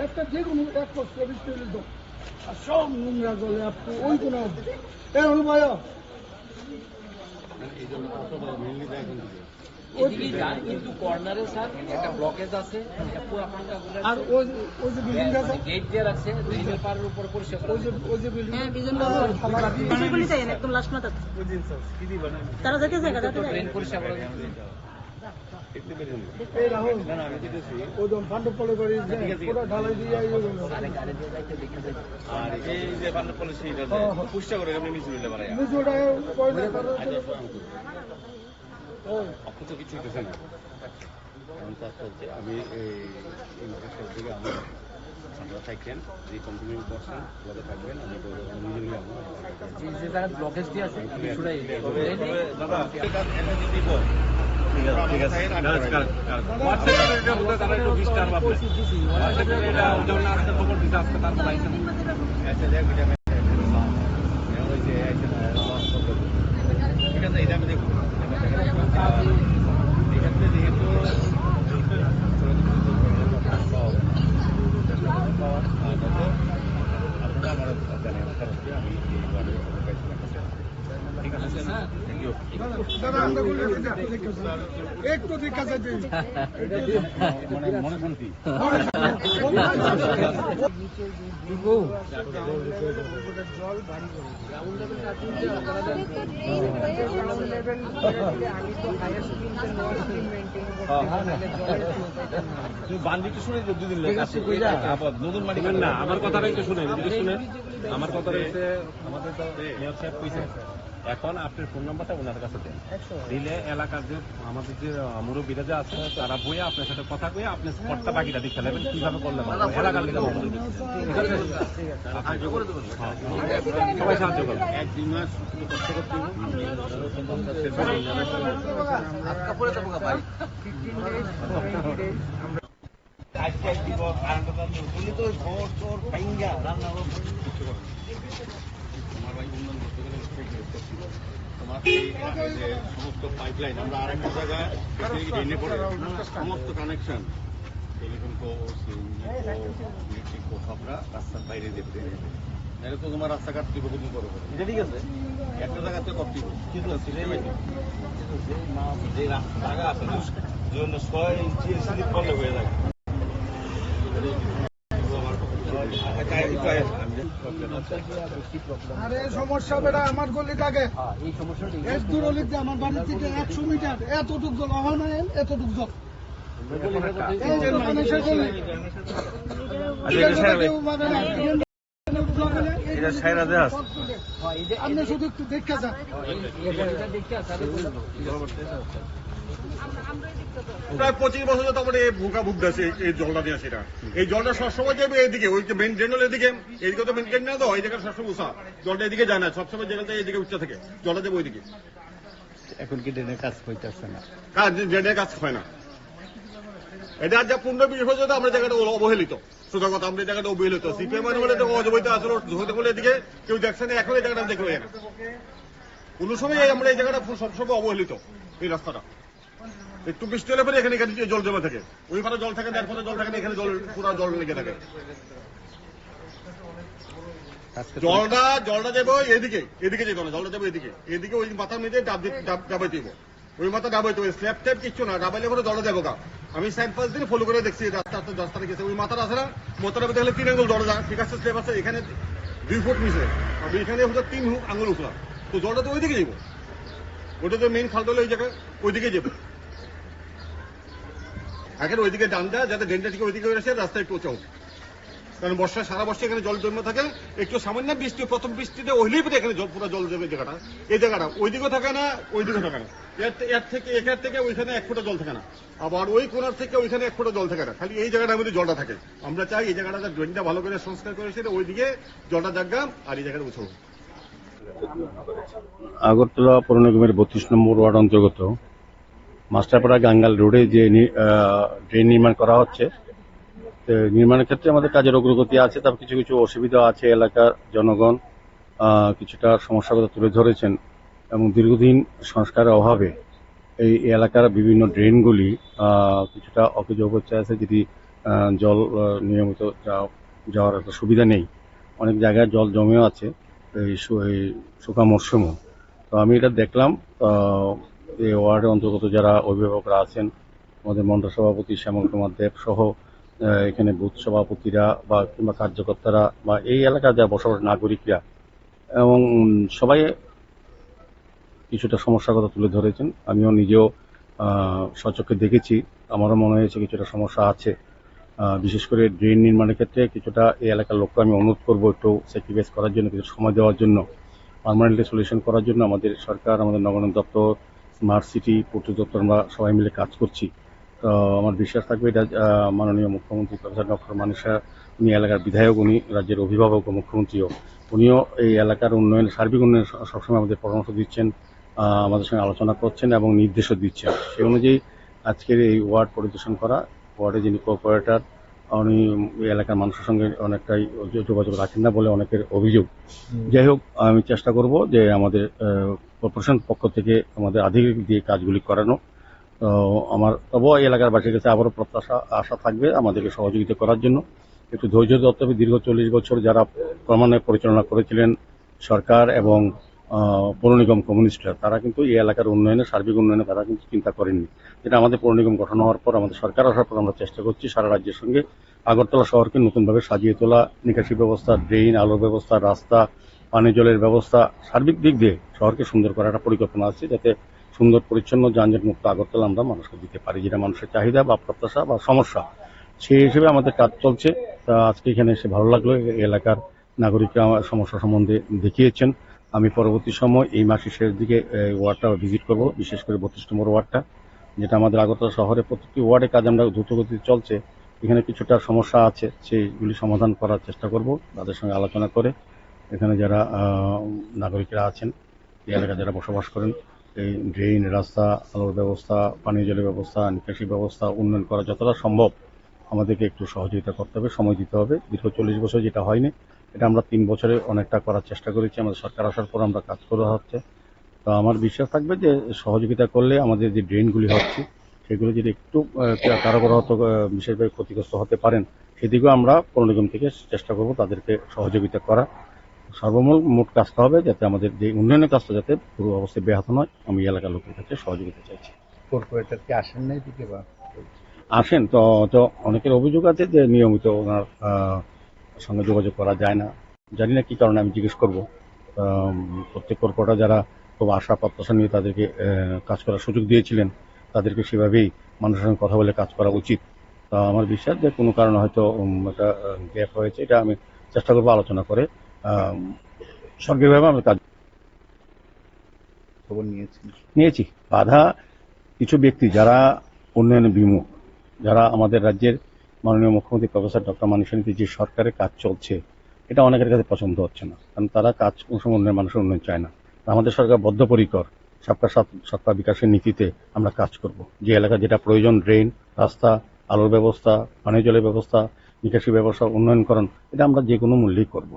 একটা যে কোনো এক কষ্ট আর সব নোংরা জলে আপনি ওই কোনো ভাই কিন্তু কর্নারে স্যার একটা ব্লকেজ আছে, আর ওই যে বিল্ডিং আছে গেট দিয়ে রাখছে, ব্রিজের পাড়ের উপর পরিষ্কার করা। ওই যে বিল্ডিং একদম লাস্ট মাথা তারা যেতে যায় ট্রেন পরিষ্কার করা যায়। এই রাহুল ওজন পাণ্ডবপলে করে পুরো ঢালাই দিয়ে আর এই যে বান্না পলিসি এটা পুষ্টা করে আপনি মিছিল দিতে পারেন অক্ষত কিছু হইতেছে না। এখন কাজ চলছে। আমি এই মাসের থেকে আমার আপনারা থাকবেন, যে কন্টিনিউ করছেন ওগুলো থাকবেন। আমি নিজে যে জায়গায় ব্লকেজ দিয়ে আছে দাদা দিব। ঠিক আছে, এটা আমি দেখবো। এক্ষেত্রে যেহেতু আপনারা আমার জানেন আমি ঠিক আছে স্যার, থ্যাংক ইউ। একটু ঠিক আছে মানে মনে শান্তি বান্দি একটু শুনে দুদিন নতুন মাটি না। আমার কথাটা একটু শুনেন, শুনেন আমার কথা রয়েছে। আমাদের তো মেয়র সাহেব কইছে এখন আপনার ফোন নাম্বারটা ওনার কাছে দেন, দিলে এলাকার যে আমাদের যে মুরব্বীরা যে আছে তারা বইয়ে আপনার সাথে কথা কয়ে আপনি স্পটটা বাকিটা দেখে নেবেন কিভাবে করলে এলাকার লিখে সবাই সাহায্য করবেন। 1-2 মাস কষ্ট করতে সমস্ত পাইপলাইন আমরা আরেকটা জায়গায় সমস্ত কানেকশন টেলিফোন ইলেকট্রিক আমরা রাস্তার বাইরে যেতে নাহলে তো তোমার রাস্তাঘাট দীর্ঘদিন করো। এটা ঠিক আছে, একটা জায়গাতে করতে কিন্তু যে জায়গা আছে না 6 ইঞ্চি স্লিপ করলে হয়ে যায়। আরে সমস্যা বেড়া আমার গলি থাকে এই সমস্যাটা এক দূর হলে আমার বাড়ি থেকে 100 মিটার এতটুক জল হয় না এতটুক জল আপনি শুধু একটু দেখে যান। প্রায় 25 বছর তো আমাদের ভুকা ভুগতেছে এই জলটা দিয়ে সেটা। এই জলটা সবসময় যাবে এদিকে, ওই মেন ড্রেন হলো এদিকে, এদিকে তো মেন ড্রেন না তো, এই জায়গায় সবসময় উঁচা জলটা এদিকে যায় না, সবসময় যেখানে এদিকে উচ্চা থেকে জলটা যাবে ওইদিকে। এখন কি ড্রেনের কাজ হইতেছে না? কাজ ড্রেনের কাজ হয় না। এটা আর যা 15-20 বছর আমরা জায়গাটা অবহেলিত। সোজা কথা, আমরা জায়গাটা অবহেলিত। সিপিএম মানে বলে অজবৈতে আসলে হতে বলে এদিকে কেউ দেখছে না, এখন এই জায়গাটা দেখে না। কোন সময় আমরা এই জায়গাটা সবসময় অবহেলিত। এই রাস্তাটা একটু বৃষ্টি হলে পরে এখানে জল জমা থাকে, ওই পারে জল থাকে, এরপরে জল থাকে না, এখানে জল পুরো জল লেগে থাকে। জলটা যাবো এদিকে, এদিকে যেত না, জলটা যাবো এদিকে, এদিকে ওই মাথার মধ্যে ডাবাইতে ওই মাথা ডাবাইতে হবে, স্ল্যাব ট্যাব কিচ্ছু না, ডাবাইলে করে জলটা যাবো গা। আমি 4-5 দিন ফলো করে দেখছি রাস্তাটা গেছে, ওই মাথাটা আছে না, মাথার মধ্যে দেখলে 3 আঙ্গুল জলটা, ঠিক আছে স্ল্যাব আছে, এখানে 2 ফুট নিচে, আমি এখানে হচ্ছে 3 আঙ্গুল উঠলাম, তো জলটা তো ওইদিকে যাবো, ওটা তো মেইন খালটা হলো ওই জায়গায়, ওইদিকে যাবো। এখন ওইদিকে ডান দেয় যাতে ড্রেনটা ঠিক ওইদিকে এসে রাস্তায় একটু উঁচা হোক, কারণ বর্ষায় সারা বর্ষা এখানে জল জমে থাকে। একটু সামান্য বৃষ্টি, প্রথম বৃষ্টিতে ওইলেই পরে এখানে পুরো জল জমে জায়গাটা, এই জায়গাটা ওইদিকে থাকে না, ওইদিকে থাকে না, এখান থেকে ওইখানে 1 ফুটা জল থাকে না, আবার ওই কোনার থেকে ওইখানে 1 ফুটা জল থাকে না, খালি এই জায়গাটার মধ্যে জলটা থাকে। আমরা চাই এই জায়গাটা ড্রেনটা ভালো করে সংস্কার করেছে, ওইদিকে জলটা জাগাম আর এই জায়গাটা উঁচু হোক। আগরতলা পৌর নিগমের 32 নম্বর ওয়ার্ড অন্তর্গত মাস্টারপাড়া গাঙ্গাল রোডে যে ড্রেন নির্মাণ করা হচ্ছে, নির্মাণের ক্ষেত্রে আমাদের কাজের অগ্রগতি আছে, তবে কিছু কিছু অসুবিধা আছে। এলাকার জনগণ কিছুটা সমস্যার কথা তুলে ধরেছেন এবং দীর্ঘদিন সংস্কারের অভাবে এই এলাকার বিভিন্ন ড্রেনগুলি কিছুটা অকেজ অবস্থায় আছে। যদি জল নিয়মিত যাওয়ার একটা সুবিধা নেই। অনেক জায়গায় জল জমেও আছে এই শুকা মরশুমও। তো আমি এটা দেখলাম। এই ওয়ার্ডের অন্তর্গত যারা অভিভাবকরা আছেন, আমাদের মণ্ডল সভাপতি শ্যামল কুমার দেব সহ এখানে বুথ সভাপতিরা বা কিংবা কার্যকর্তারা বা এই এলাকার যারা বসবাস নাগরিকরা এবং সবাই কিছুটা সমস্যার কথা তুলে ধরেছেন। আমিও নিজেও সচক্ষে দেখেছি, আমারও মনে হয়েছে কিছুটা সমস্যা আছে। বিশেষ করে ড্রেন নির্মাণের ক্ষেত্রে কিছুটা এই এলাকার লোককে আমি অনুরোধ করবো একটু স্যাক্রিফাইস করার জন্য, কিছু সময় দেওয়ার জন্য, পার্মানেন্টলি সলিউশন করার জন্য। আমাদের সরকার, আমাদের নগরায়ণ দপ্তর, স্মার্ট সিটি, পূর্ত দপ্তর আমরা সবাই মিলে কাজ করছি। তো আমার বিশ্বাস থাকবে এটা মাননীয় মুখ্যমন্ত্রী প্রফেসর ডক্টর মানিক সাহা, উনি এলাকার বিধায়ক, উনি রাজ্যের অভিভাবক ও মুখ্যমন্ত্রীও, উনিও এই এলাকার উন্নয়ন, সার্বিক উন্নয়ন সবসময় আমাদের পরামর্শ দিচ্ছেন, আমাদের সঙ্গে আলোচনা করছেন এবং নির্দেশও দিচ্ছেন। সেই অনুযায়ী আজকের এই ওয়ার্ড পরিদর্শন করা, ওয়ার্ডে যিনি কর্পোরেটর, উনি এই এলাকার মানুষের সঙ্গে অনেকটাই যোগাযোগ রাখেন না বলে অনেকের অভিযোগ। যাই হোক, আমি চেষ্টা করব যে আমাদের কর্পোরেশন পক্ষ থেকে আমাদের আধিকারিক দিয়ে কাজগুলি করানো। তো আমার তবুও এই এলাকার বাসীর কাছে আবারও প্রত্যাশা আশা থাকবে আমাদেরকে সহযোগিতা করার জন্য। একটু ধৈর্য ধরতে হবে। দীর্ঘ 40 বছর যারা ক্রমান্বয়ে পরিচালনা করেছিলেন সরকার এবং পৌর নিগম কমিউনিস্টরা, তারা কিন্তু এই এলাকার উন্নয়নে, সার্বিক উন্নয়নে তারা কিন্তু চিন্তা করেননি। যেটা আমাদের পৌর নিগম গঠন হওয়ার পর, আমাদের সরকার আসার পর আমরা চেষ্টা করছি সারা রাজ্যের সঙ্গে আগরতলা শহরকে নতুনভাবে সাজিয়ে তোলা, নিকাশি ব্যবস্থা, ড্রেন, আলোর ব্যবস্থা, রাস্তা, পানীয় জলের ব্যবস্থা, সার্বিক দিক দিয়ে শহরকে সুন্দর করার একটা পরিকল্পনা আছে, যাতে সুন্দর পরিচ্ছন্ন যানজট মুক্ত আগরতলা আমরা মানুষকে দিতে পারি, যেটা মানুষের চাহিদা বা প্রত্যাশা বা সমস্যা। সেই হিসেবে আমাদের কাজ চলছে। তা আজকে এখানে এসে ভালো লাগলো। এই এলাকার নাগরিকরা আমার সমস্যা সম্বন্ধে দেখিয়েছেন। আমি পরবর্তী সময় এই মাসের শেষ দিকে ওয়ার্ডটা ভিজিট করব, বিশেষ করে 32 নম্বর ওয়ার্ডটা, যেটা আমাদের আগরতলা শহরে প্রত্যেকটি ওয়ার্ডে কাজ আমরা দ্রুতগতিতে চলছে। এখানে কিছুটা সমস্যা আছে, সেইগুলি সমাধান করার চেষ্টা করব তাদের সঙ্গে আলোচনা করে। এখানে যারা নাগরিকরা আছেন, এই এলাকায় যারা বসবাস করেন, এই ড্রেন, রাস্তা, আলোর ব্যবস্থা, পানীয় জলের ব্যবস্থা, নিকাশি ব্যবস্থা উন্নয়ন করা যতটা সম্ভব আমাদেরকে একটু সহযোগিতা করতে হবে, সময় দিতে হবে। দীর্ঘ 40 বছর যেটা হয়নি, এটা আমরা 3 বছরে অনেকটা করার চেষ্টা করেছি। আমাদের সরকার আসার পর আমরা কাজ করা হচ্ছে। তো আমার বিশ্বাস থাকবে যে সহযোগিতা করলে আমাদের যে ড্রেনগুলি হচ্ছে সেগুলো যদি একটু কারো হয়তো বিশেষভাবে ক্ষতিগ্রস্ত হতে পারেন, সেদিকেও আমরা পৌর নিগম থেকে চেষ্টা করব তাদেরকে সহযোগিতা করা। মোট কাজটা হবে যাতে আমাদের যে উন্নয়নের কাজটা যাতে পুরো অবস্থায় ব্যাহত নয়। আমি এলাকার লোকের কাছে সহযোগিতা চাইছি। কর্পোরেটর কি আসেন না এদিকে বা আসেন তো অনেকের অভিযোগ আছে যে নিয়মিত ওনার সঙ্গে যোগাযোগ করা যায় না। জানি না কি কারণে, আমি জিজ্ঞেস করবো। প্রত্যেক কর্পোরেটর যারা খুব আশা প্রত্যাশা নিয়ে তাদেরকে কাজ করার সুযোগ দিয়েছিলেন, তাদেরকে সেভাবেই মানুষের সঙ্গে কথা বলে কাজ করা উচিত। তা আমার বিশ্বাস যে কোনো কারণে হয়তো একটা গ্যাপ হয়েছে, এটা আমি চেষ্টা করবো আলোচনা করে সরকারিভাবে আমি কাজ খবর নিয়েছি। বাধা কিছু ব্যক্তি যারা উন্নয়নে বিমুখ, যারা আমাদের রাজ্যের মাননীয় মুখ্যমন্ত্রী প্রফেসর ডক্টর মানিক সাহার যে সরকারের কাজ চলছে, এটা অনেকের কাছে পছন্দ হচ্ছে না, কারণ তারা কাজ উন্নয়ন, মানুষের উন্নয়ন চায় না। আমাদের সরকার বদ্ধপরিকর, সবকা সাথ সবকা বিকাশের নীতিতে আমরা কাজ করব। যে এলাকা যেটা প্রয়োজন, ড্রেন, রাস্তা, আলোর ব্যবস্থা, পানীয় জলের ব্যবস্থা, নিকাশি ব্যবস্থা উন্নয়নকরণ, এটা আমরা যে কোনো মূল্যেই করব।